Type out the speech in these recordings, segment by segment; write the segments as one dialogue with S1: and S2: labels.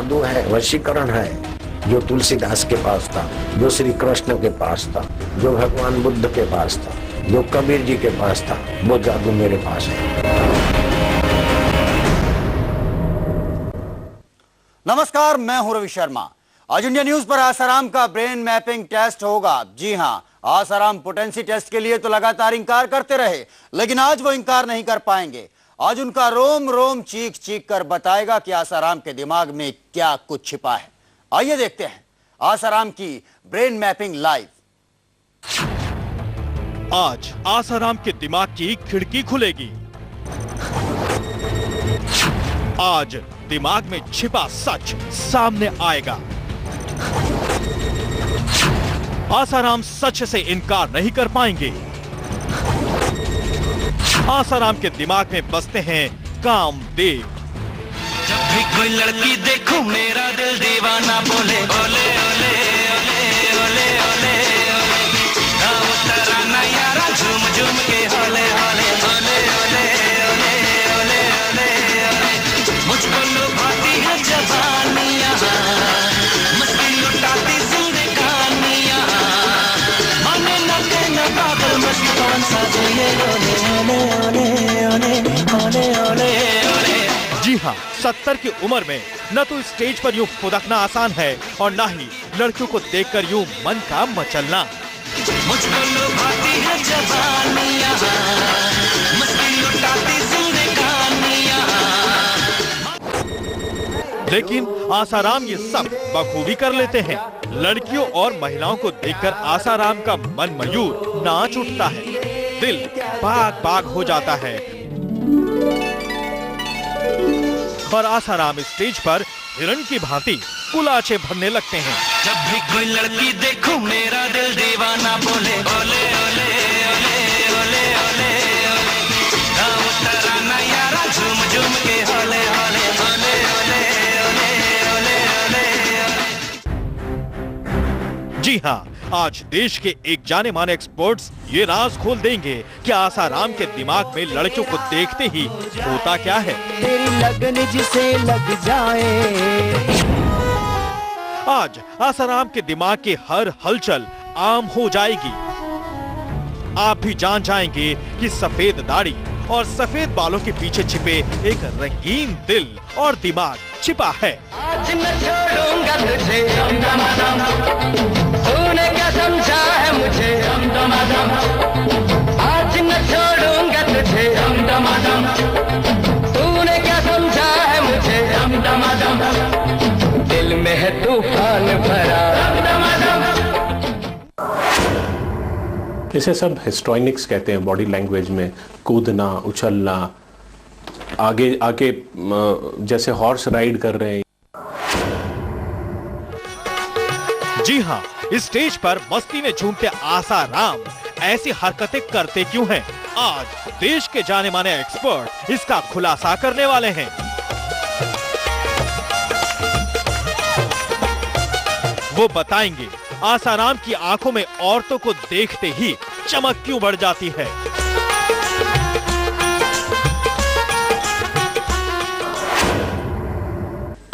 S1: जादू है, वशीकरण है, जो तुलसीदास के पास था, जो श्री कृष्ण के पास था, जो भगवान बुद्ध के पास था, जो कबीर जी के पास था, वो जादू मेरे पास है।
S2: नमस्कार, मैं हूं रवि शर्मा। आज इंडिया न्यूज पर आसाराम का ब्रेन मैपिंग टेस्ट होगा। जी हां, आसाराम पोटेंसी टेस्ट के लिए तो लगातार इंकार करते रहे, लेकिन आज वो इंकार नहीं कर पाएंगे। आज उनका रोम रोम चीख चीख कर बताएगा कि आसाराम के दिमाग में क्या कुछ छिपा है। आइए देखते हैं आसाराम की ब्रेन मैपिंग लाइव।
S3: आज आसाराम के दिमाग की खिड़की खुलेगी। आज दिमाग में छिपा सच सामने आएगा। आसाराम सच से इनकार नहीं कर पाएंगे। आसाराम के दिमाग में बसते हैं कामदेव।
S4: जब भी कोई लड़की देखूं मेरा दिल दीवाना बोले ओले ओले ओले ओले ओले ओले, गाओ तराना यारा झूम झूम के होले होले ओले ओले ओले ओले ओले ओले, मुझको लुभाती है जवानियां, मस्ती लुटाती जिंदगानियां, माने न कहना पागल मस्त कौन सा जो ये ओले ओले ओले ओले ओले ओले।
S3: जी हाँ, 70 की उम्र में न तो स्टेज पर यूं फुदकना आसान है और न ही लड़कियों को देखकर यूं मन का मचलना।
S4: मुझको लुभाती है जवानियां, मस्ती लुटाती जिंदगानियां।
S3: लेकिन आसाराम ये सब बखूबी कर लेते हैं। लड़कियों और महिलाओं को देखकर आसाराम का मन मयूर नाच उठता है, दिल बाग बाग हो जाता है और आसाराम स्टेज पर हिरण की भांति कुलाचे भरने लगते हैं।
S4: जब भी कोई लड़की देखूं मेरा दिल दीवाना बोले ओले ओले ओले ओले ओले ओले, गाओ तराना यारा झूम झूम के होले होले ओले ओले ओले ओले ओले।
S3: जी हाँ, आज देश के एक जाने माने एक्सपर्ट्स ये राज खोल देंगे कि आसाराम के दिमाग में लड़कियों को देखते ही होता क्या है।
S5: तेरी लगन जिसे लग जाए।
S3: आज आसाराम के दिमाग की हर हलचल आम हो जाएगी। आप भी जान जाएंगे कि सफेद दाढ़ी और सफेद बालों के पीछे छिपे एक रंगीन दिल और दिमाग छिपा है।
S4: आज न छोड़ूंगा तुझे, तूने क्या समझा है मुझे, आज न छोड़ूंगा तुझे, तूने क्या समझा है मुझे, दिल में है तूफान भरा।
S6: इसे सब हिस्ट्रोनिक्स कहते हैं। बॉडी लैंग्वेज में कूदना, उछलना, आगे आके जैसे हॉर्स राइड कर रहे हैं।
S3: जी हाँ, स्टेज पर मस्ती में झूमते आसाराम ऐसी हरकतें करते क्यों हैं? आज देश के जाने माने एक्सपर्ट इसका खुलासा करने वाले हैं। वो बताएंगे आसाराम की आंखों में औरतों को देखते ही चमक क्यों बढ़ जाती है।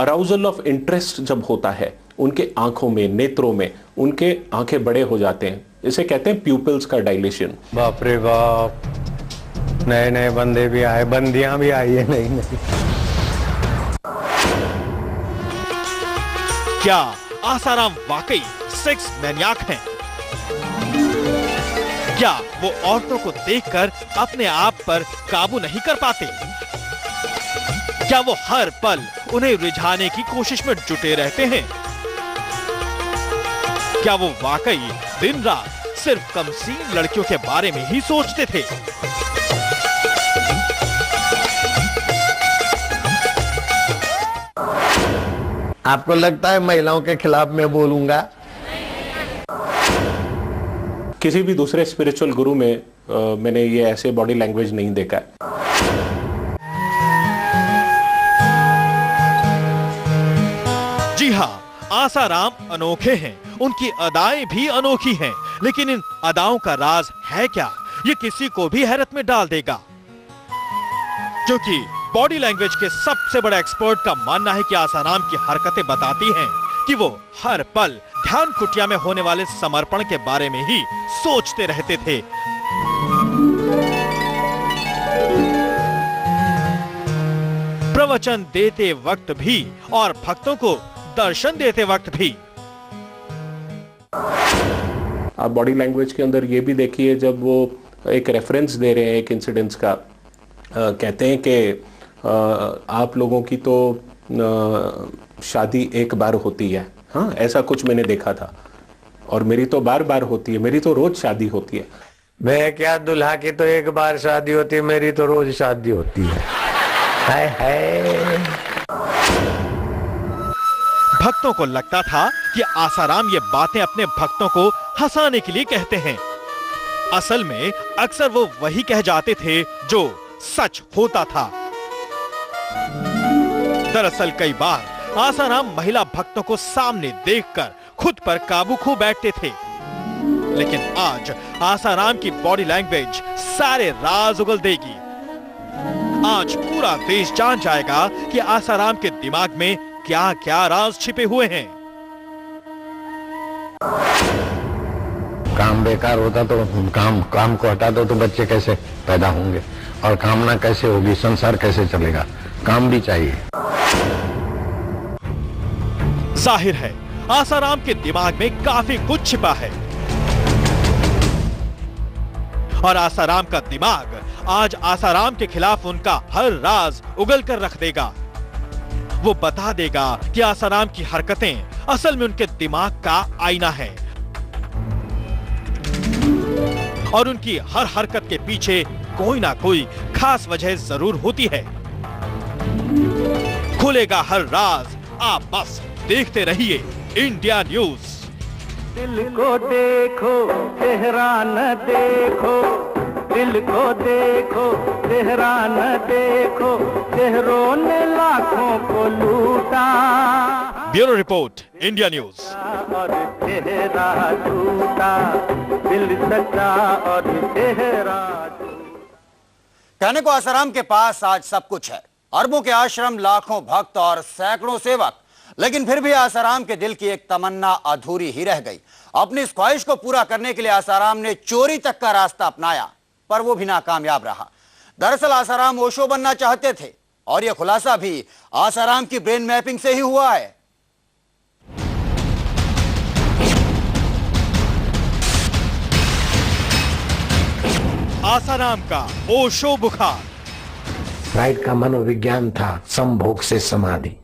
S6: अराउजल ऑफ इंटरेस्ट जब होता है उनके आंखों में, नेत्रों में, उनके आंखें बड़े हो जाते हैं। इसे कहते हैं प्यूपिल्स का डायलेशन।
S7: बाप रे बाप, नए नए बंदे भी आए, बंदियां भी आई है नई नई।
S3: क्या आसाराम वाकई सेक्स मैनियाक हैं? क्या वो औरतों को देखकर अपने आप पर काबू नहीं कर पाते? क्या वो हर पल उन्हें रिझाने की कोशिश में जुटे रहते हैं? क्या वो वाकई दिन रात सिर्फ कमसीन लड़कियों के बारे में ही सोचते थे?
S1: आपको लगता है महिलाओं के खिलाफ मैं बोलूंगा?
S6: किसी भी दूसरे स्पिरिचुअल गुरु में मैंने ये ऐसे बॉडी लैंग्वेज नहीं देखा है।
S3: जी हाँ, आसाराम अनोखे हैं, उनकी अदाएं भी अनोखी हैं, लेकिन इन अदाओं का राज है क्या, ये किसी को भी हैरत में डाल देगा। क्योंकि बॉडी लैंग्वेज के सबसे बड़े एक्सपर्ट का मानना है कि आसाराम की हरकतें बताती हैं कि वो हर पल ध्यान कुटिया में होने वाले समर्पण के बारे में ही सोचते रहते थे। प्रवचन देते वक्त भी और भक्तों को दर्शन देते वक्त भी।
S6: आप बॉडी लैंग्वेज के अंदर ये भी देखिए, जब वो एक रेफरेंस दे रहे हैं एक इंसिडेंट्स का, कहते हैं कि आप लोगों की तो शादी एक बार होती है, हाँ ऐसा कुछ मैंने देखा था, और मेरी तो बार बार होती है, मेरी तो रोज शादी होती है।
S7: मैं क्या, दुल्हा की तो एक बार शादी होती है, मेरी तो रोज शादी होती है। हाय हाय।
S3: भक्तों को लगता था कि आसाराम ये बातें अपने भक्तों को हंसाने के लिए कहते हैं। असल में अक्सर वो वही कह जाते थे जो सच होता था। दरअसल कई बार आसाराम महिला भक्तों को सामने देखकर खुद पर काबू खो बैठते थे, लेकिन आज आसाराम की बॉडी लैंग्वेज सारे राज उगल देगी। आज पूरा देश जान जाएगा कि आसाराम के दिमाग में क्या क्या राज छिपे हुए हैं।
S1: काम बेकार होता तो काम को हटा दो तो बच्चे कैसे पैदा होंगे, और कामना कैसे होगी, संसार कैसे चलेगा, काम भी चाहिए।
S3: जाहिर है आसाराम के दिमाग में काफी कुछ छिपा है, और आसाराम का दिमाग आज आसाराम के खिलाफ उनका हर राज उगल कर रख देगा। वो बता देगा कि आसाराम की हरकतें असल में उनके दिमाग का आईना है, और उनकी हर हरकत के पीछे कोई ना कोई खास वजह जरूर होती है। खुलेगा हर राज, आप बस देखते रहिए इंडिया न्यूज।
S5: दिल को देखो चेहरा न देखो, दिल को देखो चेहरा न देखो, चेहरों ने लाखों को लूटा।
S3: Bureau report India news.
S5: और चेहरा झूठा, दिल सच्चा और चेहरा।
S2: कहने को आसाराम के पास आज सब कुछ है, अरबों के आश्रम, लाखों भक्त और सैकड़ों सेवक, लेकिन फिर भी आसाराम के दिल की एक तमन्ना अधूरी ही रह गई। अपनी इस ख्वाहिश को पूरा करने के लिए आसाराम ने चोरी तक का रास्ता अपनाया, पर वो भी नाकामयाब रहा। दरअसल आसाराम ओशो बनना चाहते थे, और यह खुलासा भी आसाराम की ब्रेन मैपिंग से ही हुआ है।
S3: आसाराम का ओशो बुखार।
S1: फ्राइड का मनोविज्ञान था संभोग से समाधि।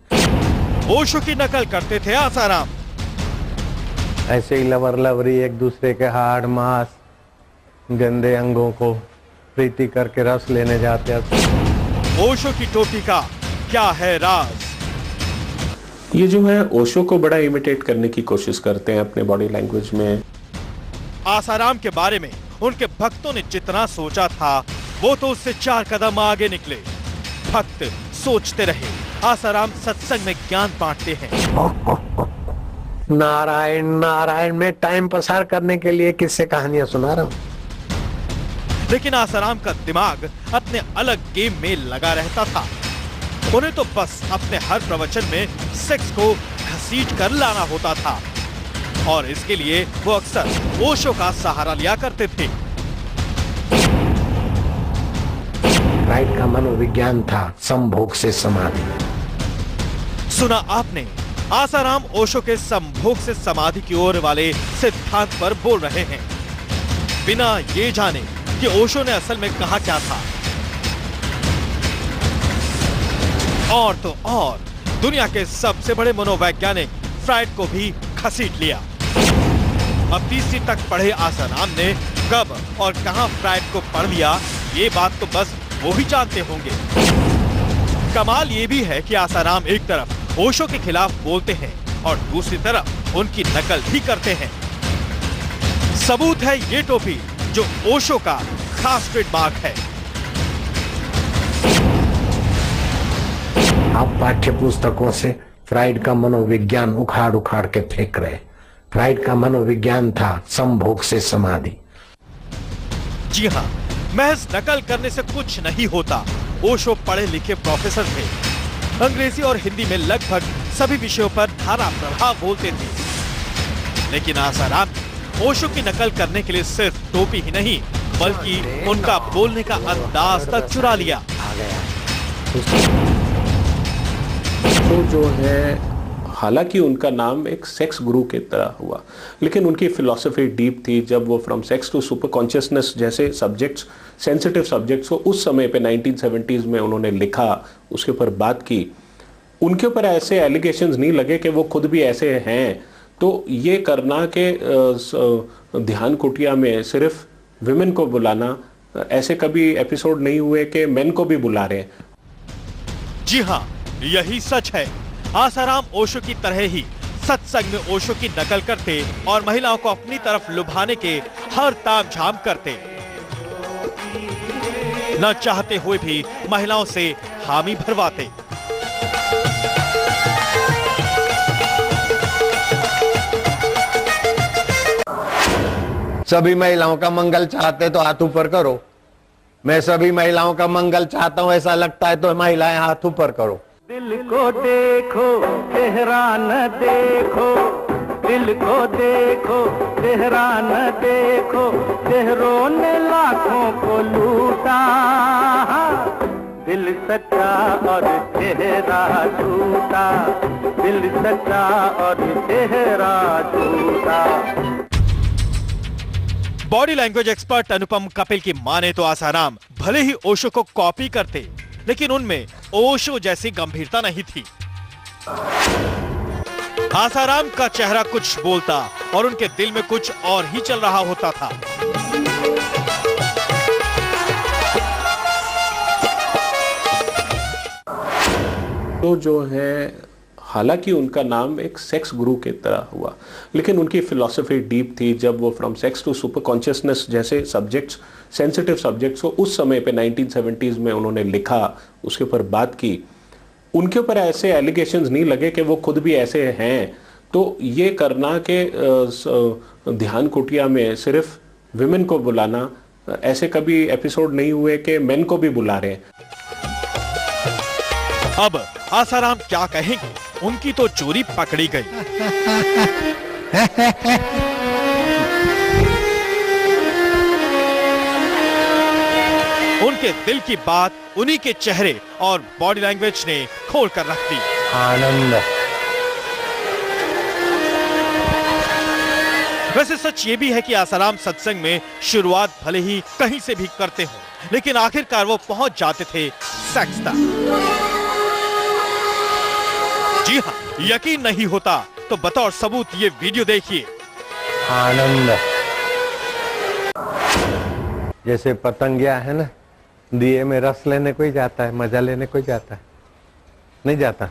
S3: ओशो की नकल करते थे आसाराम।
S7: ऐसे ही लवर लवरी एक दूसरे के हाड़ मांस गंदे अंगों को प्रीति करके रस लेने जाते हैं।
S3: ओशो की टोपी का क्या है राज?
S6: ये जो है ओशो को बड़ा इमिटेट करने की कोशिश करते हैं अपने बॉडी लैंग्वेज में।
S3: आसाराम के बारे में उनके भक्तों ने जितना सोचा था वो तो उससे 4 कदम आगे निकले। भक्त सोचते रहे आसाराम सत्संग में ज्ञान बांटते हैं।
S1: नारायण नारायण में टाइम पसार करने के लिए किससे कहानियां सुना रहा हूं।
S3: लेकिन आसाराम का दिमाग अपने अलग गेम में लगा रहता था। उन्हें तो बस अपने हर प्रवचन में सेक्स को घसीट कर लाना होता था, और इसके लिए वो अक्सर ओशो का सहारा लिया करते थे।
S1: फ्राइड का मनोविज्ञान था संभोग से समाधि।
S3: सुना आपने, आसाराम ओशो के संभोग से समाधि की ओर वाले सिद्धांत पर बोल रहे हैं, बिना ये जाने कि ओशो ने असल में कहा क्या था। और तो और दुनिया के सबसे बड़े मनोवैज्ञानिक फ्राइड को भी घसीट लिया। अब 30वीं तक पढ़े आसाराम ने कब और कहां फ्राइड को पढ़ लिया, ये बात तो बस वो ही जानते होंगे। कमाल ये भी है कि आसाराम एक तरफ ओशो के खिलाफ बोलते हैं और दूसरी तरफ उनकी नकल भी करते हैं। सबूत है ये टोपी जो ओशो का खास ट्रेडमार्क है।
S1: आप पाठ्य पुस्तकों से फ्राइड का मनोविज्ञान उखाड़ उखाड़ के फेंक रहे। फ्राइड का मनोविज्ञान था संभोग से समाधि।
S3: जी हाँ, महज नकल करने से कुछ नहीं होता। ओशो पढ़े लिखे प्रोफेसर थे। अंग्रेजी और हिंदी में लगभग सभी विषयों पर धारा प्रभाव बोलते थे। लेकिन आसाराम ओशो की नकल करने के लिए सिर्फ टोपी ही नहीं बल्कि उनका बोलने का अंदाज तक चुरा लिया।
S6: तो जो है, हालांकि उनका नाम एक सेक्स गुरु की तरह हुआ, लेकिन उनकी फिलॉसफी डीप थी। जब वो from sex to super consciousness जैसे सब्जेक्ट्स, सेंसिटिव सब्जेक्ट्स को उस समय पे 1970s में उन्होंने लिखा, उसके ऊपर बात की, उनके ऊपर ऐसे एलिगेशंस नहीं लगे कि वो खुद भी ऐसे हैं। तो ये करना कि ध्यान कुटिया में सिर्फ विमेन को बुलाना, ऐसे कभी एपिसोड नहीं हुए कि मेन को भी बुला रहे हैं।
S3: जी हाँ, यही सच है। आसाराम ओशो की तरह ही सत्संग में ओशो की नकल करते और महिलाओं को अपनी तरफ लुभाने के हर ताम झाम करते। न चाहते हुए भी महिलाओं से हामी भरवाते।
S7: सभी महिलाओं का मंगल चाहते तो हाथ ऊपर करो। मैं सभी महिलाओं का मंगल चाहता हूं, ऐसा लगता है तो महिलाएं हाथ ऊपर करो।
S5: दिल को देखो चेहरा न देखो, दिल को देखो चेहरा न देखो, चेहरों ने लाखों को लूटा। दिल सच्चा और चेहरा झूठा, दिल सच्चा और चेहरा झूठा।
S3: बॉडी लैंग्वेज एक्सपर्ट अनुपम कपिल की माने तो आसाराम भले ही ओशो को कॉपी करते, लेकिन उनमें ओशो जैसी गंभीरता नहीं थी। आसाराम का चेहरा कुछ बोलता और उनके दिल में कुछ और ही चल रहा होता था।
S6: तो जो है, हालांकि उनका नाम एक सेक्स गुरु की तरह हुआ, लेकिन उनकी फिलॉसफी डीप थी। जब वो from sex to super consciousness जैसे सब्जेक्ट्स, सेंसिटिव सब्जेक्ट्स को उस समय पे 1970s में उन्होंने लिखा, उसके ऊपर बात की, उनके ऊपर ऐसे एलिगेशंस नहीं लगे कि वो खुद भी ऐसे हैं। तो ये करना कि ध्यान कुटिया में सिर्फ विमेन को बुलाना, ऐसे कभी एपिसोड नहीं हुए कि मेन को भी बुला रहे हैं।
S3: अब आसाराम क्या कहेंगे, उनकी तो चोरी पकड़ी गई। उनके दिल की बात उन्हीं के चेहरे और बॉडी लैंग्वेज ने खोल कर रख दी।
S7: आनंद।
S3: वैसे सच ये भी है कि आसाराम सत्संग में शुरुआत भले ही कहीं से भी करते हो, लेकिन आखिरकार वो पहुंच जाते थे सेक्स तक। जी हाँ, यकीन नहीं होता तो बतौर सबूत ये वीडियो देखिए।
S7: आनंद। जैसे पतंगिया है ना, दिए में रस लेने कोई जाता है, मजा लेने कोई जाता है, नहीं जाता।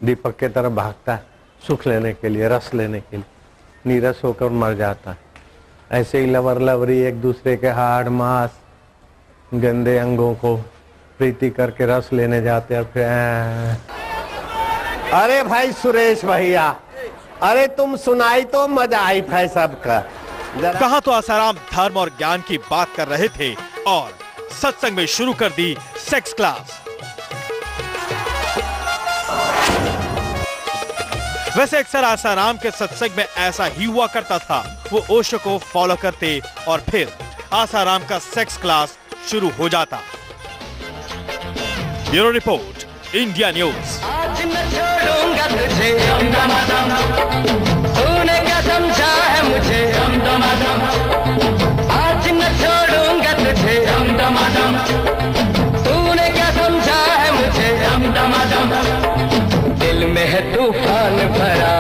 S7: दीपक के तरफ भागता है सुख लेने के लिए, रस लेने के लिए, नीरस होकर मर जाता है। ऐसे ही लवर लवरी एक दूसरे के हाड़ मांस गंदे अंगों को प्रीति करके रस लेने जाते हैं। फिर अरे भाई सुरेश भैया, अरे तुम सुनाई तो मजा आई भाई सबका।
S3: कहा तो आसाराम धर्म और ज्ञान की बात कर रहे थे और सत्संग में शुरू कर दी सेक्स क्लास। वैसे अक्सर आसाराम के सत्संग में ऐसा ही हुआ करता था। वो ओशो को फॉलो करते और फिर आसाराम का सेक्स क्लास शुरू हो जाता। Bureau report, India news.
S4: आज मैं छोड़ूंगा तुझे, तूने क्या समझा है मुझे, आज मैं छोड़ूंगा तुझे, तूने क्या समझा है मुझे, दिल में है तूफान भरा।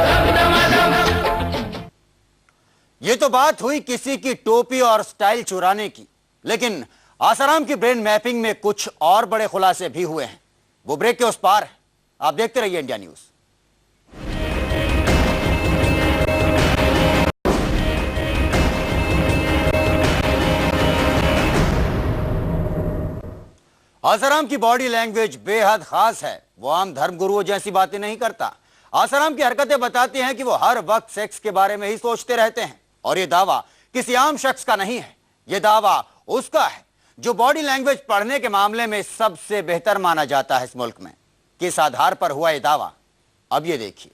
S2: ये तो बात हुई किसी की टोपी और स्टाइल चुराने की, लेकिन आसाराम की ब्रेन मैपिंग में कुछ और बड़े खुलासे भी हुए हैं। वो ब्रेक के उस पार है। आप देखते रहिए इंडिया न्यूज। आसाराम की बॉडी लैंग्वेज बेहद खास है। वो आम धर्मगुरुओं जैसी बातें नहीं करता। आसाराम की हरकतें बताती हैं कि वो हर वक्त सेक्स के बारे में ही सोचते रहते हैं। और ये दावा किसी आम शख्स का नहीं है, ये दावा उसका है जो बॉडी लैंग्वेज पढ़ने के मामले में सबसे बेहतर माना जाता है इस मुल्क में, किस आधार पर हुआ यह दावा, अब ये देखिए।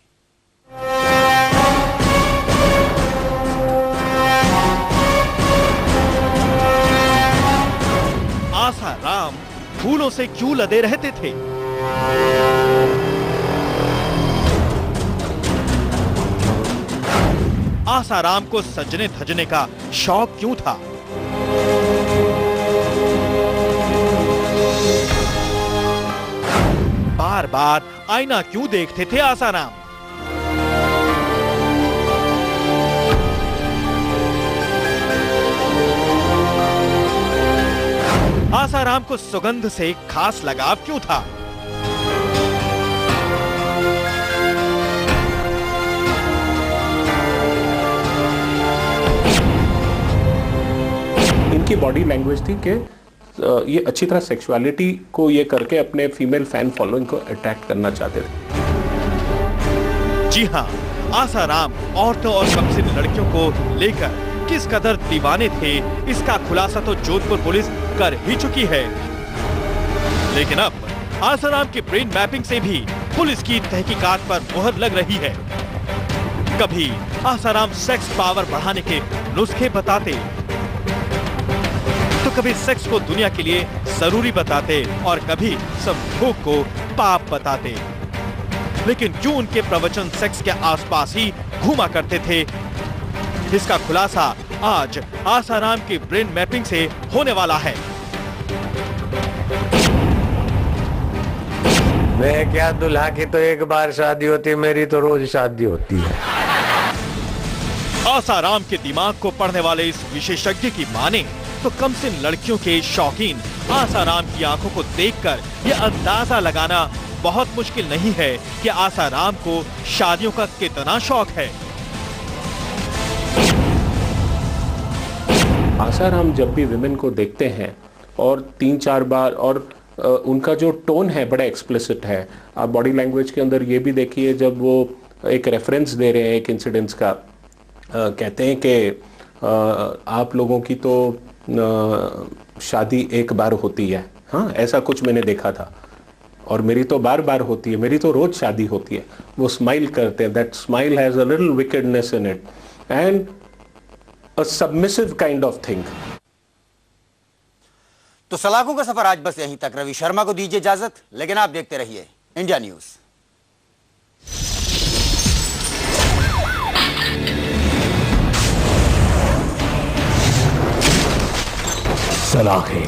S3: आसाराम फूलों से क्यों लदे रहते थे? आसाराम को सजने धजने का शौक क्यों था? बार बार आईना क्यों देखते थे आसाराम? आसाराम को सुगंध से खास लगाव क्यों था?
S6: इनकी बॉडी लैंग्वेज थी कि ये अच्छी तरह सेक्सुअलिटी को ये करके अपने फीमेल फैन फॉलोइंग को अट्रैक्ट करना चाहते थे।
S3: जी हां, आसाराम औरतों और कमसिन लड़कियों को लेकर किस कदर दीवाने थे, इसका खुलासा तो जोधपुर पुलिस कर ही चुकी है। लेकिन अब आसाराम की ब्रेन मैपिंग से भी पुलिस की तहकीकात पर मुहर लग रही है। कभी आसाराम सेक्स पावर बढ़ाने के नुस्खे बताते, तो कभी सेक्स को दुनिया के लिए जरूरी बताते और कभी संभोग को पाप बताते। लेकिन क्यों उनके प्रवचन सेक्स के आसपास ही घूमा करते थे, इसका खुलासा आज आसाराम की ब्रेन मैपिंग से होने वाला है।
S7: मैं क्या, दुल्हा की तो एक बार शादी होती है, मेरी तो रोज शादी होती है।
S3: आसाराम के दिमाग को पढ़ने वाले इस विशेषज्ञ की माने तो कमसिन लड़कियों के शौकीन आसाराम की आंखों को देखकर यह अंदाजा लगाना बहुत मुश्किल नहीं है कि आसाराम को शादियों का कितना शौक है।
S6: आसाराम जब भी विमेन को देखते हैं और 3-4 बार, और उनका जो टोन है बड़ा एक्सप्लिसिट है। आप बॉडी लैंग्वेज के अंदर ये भी देखिए, जब वो एक रेफरेंस दे रहे हैं एक इंसिडेंट्स का, कहते हैं कि आप लोगों की तो शादी एक बार होती है, हाँ ऐसा कुछ मैंने देखा था, और मेरी तो बार बार होती है, मेरी तो रोज शादी होती है। वो स्माइल करते हैं, that smile has a little wickedness in it and a submissive kind of thing.
S2: तो सलाखों का सफर आज बस यहीं तक। रवि शर्मा को दीजिए इजाजत, लेकिन आप देखते रहिए इंडिया न्यूज।
S1: सलाखें।